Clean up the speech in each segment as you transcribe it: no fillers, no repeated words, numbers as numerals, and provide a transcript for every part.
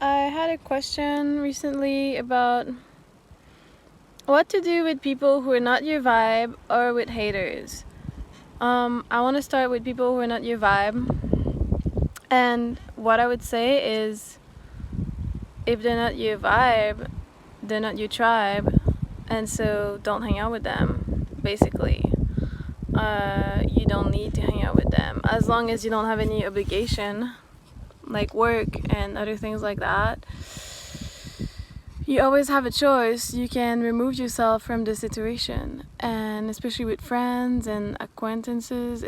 I had a question recently about what to do with people who are not your vibe or with haters. I want to start with people who are not your vibe. And what I would say is if they're not your vibe, they're not your tribe. And so don't hang out with them, basically. You don't need to hang out with them as long as you don't have any obligation, like work and other things like that. You always have a choice. You can remove yourself from the situation, and especially with friends and acquaintances,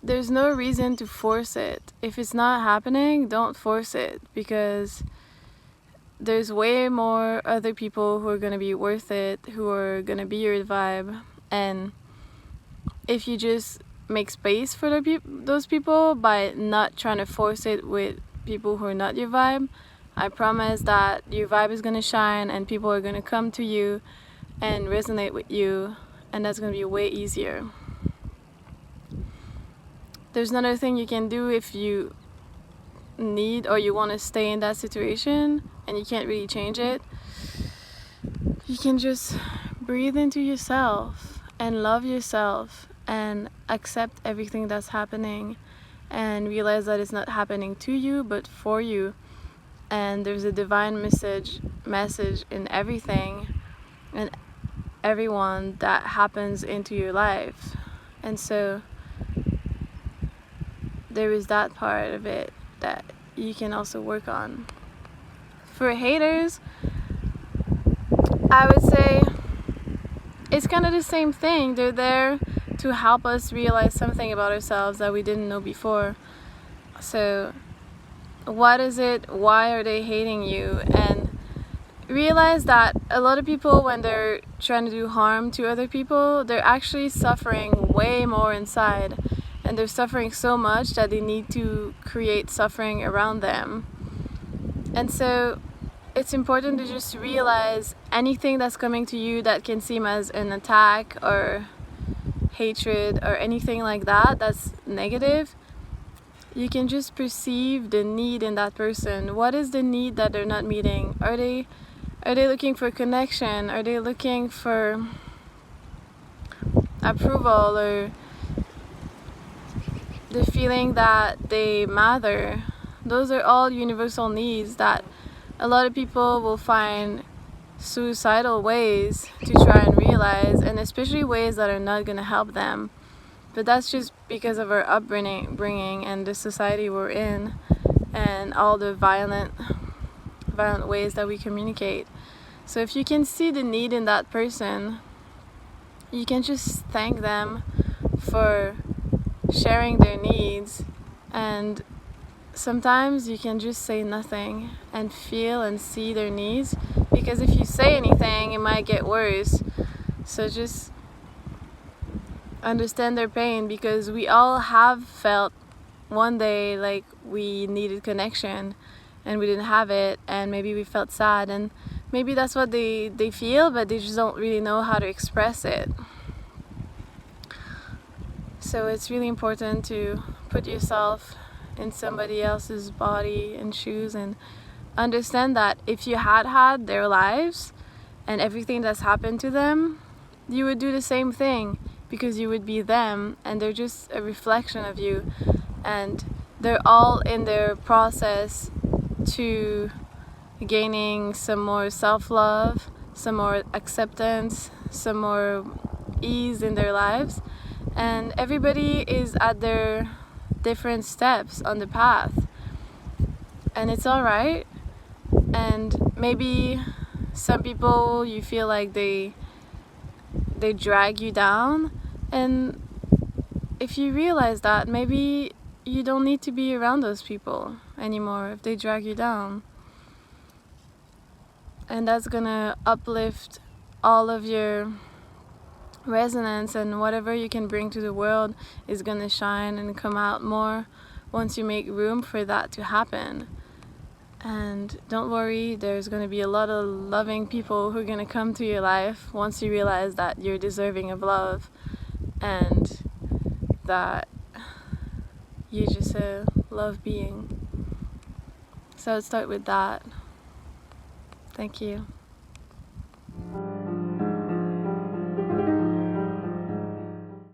there's no reason to force it. If it's not happening, don't force it, because there's way more other people who are going to be worth it, who are going to be your vibe. And if you just make space for those people by not trying to force it with people who are not your vibe, I promise that your vibe is going to shine and people are going to come to you and resonate with you, and that's going to be way easier. There's another thing you can do if you need or you want to stay in that situation and you can't really change it. You can just breathe into yourself and love yourself and accept everything that's happening and realize that it's not happening to you but for you. And there's a divine message in everything and everyone that happens into your life. And so there is that part of it that you can also work on. For haters, I would say it's kind of the same thing. They're there to help us realize something about ourselves that we didn't know before. So what is it? Why are they hating you? And realize that a lot of people, when they're trying to do harm to other people, they're actually suffering way more inside, and they're suffering so much that they need to create suffering around them. And so it's important to just realize anything that's coming to you that can seem as an attack or hatred or anything like that that's negative, you can just perceive the need in that person. What is the need that they're not meeting? Are they looking for connection? Are they looking for approval, or the feeling that they matter? Those are all universal needs that a lot of people will find suicidal ways to try and realize, and especially ways that are not going to help them. But that's just because of our upbringing and the society we're in and all the violent ways that we communicate. So if you can see the need in that person, you can just thank them for sharing their needs. And sometimes you can just say nothing and feel and see their needs, because if you say anything, it might get worse. So just understand their pain, because we all have felt one day like we needed connection and we didn't have it, and maybe we felt sad, and maybe that's what they feel, but they just don't really know how to express it. So it's really important to put yourself in somebody else's body and shoes and understand that if you had their lives and everything that's happened to them, you would do the same thing, because you would be them, and they're just a reflection of you, and they're all in their process to gaining some more self-love, some more acceptance, some more ease in their lives. And everybody is at their different steps on the path, and it's all right. And maybe some people, you feel like they drag you down, and if you realize that, maybe you don't need to be around those people anymore if they drag you down. And that's gonna uplift all of your resonance, and whatever you can bring to the world is gonna shine and come out more once you make room for that to happen. And don't worry, there's going to be a lot of loving people who are going to come to your life once you realize that you're deserving of love and that you're just a love being. So I'd start with that. Thank you.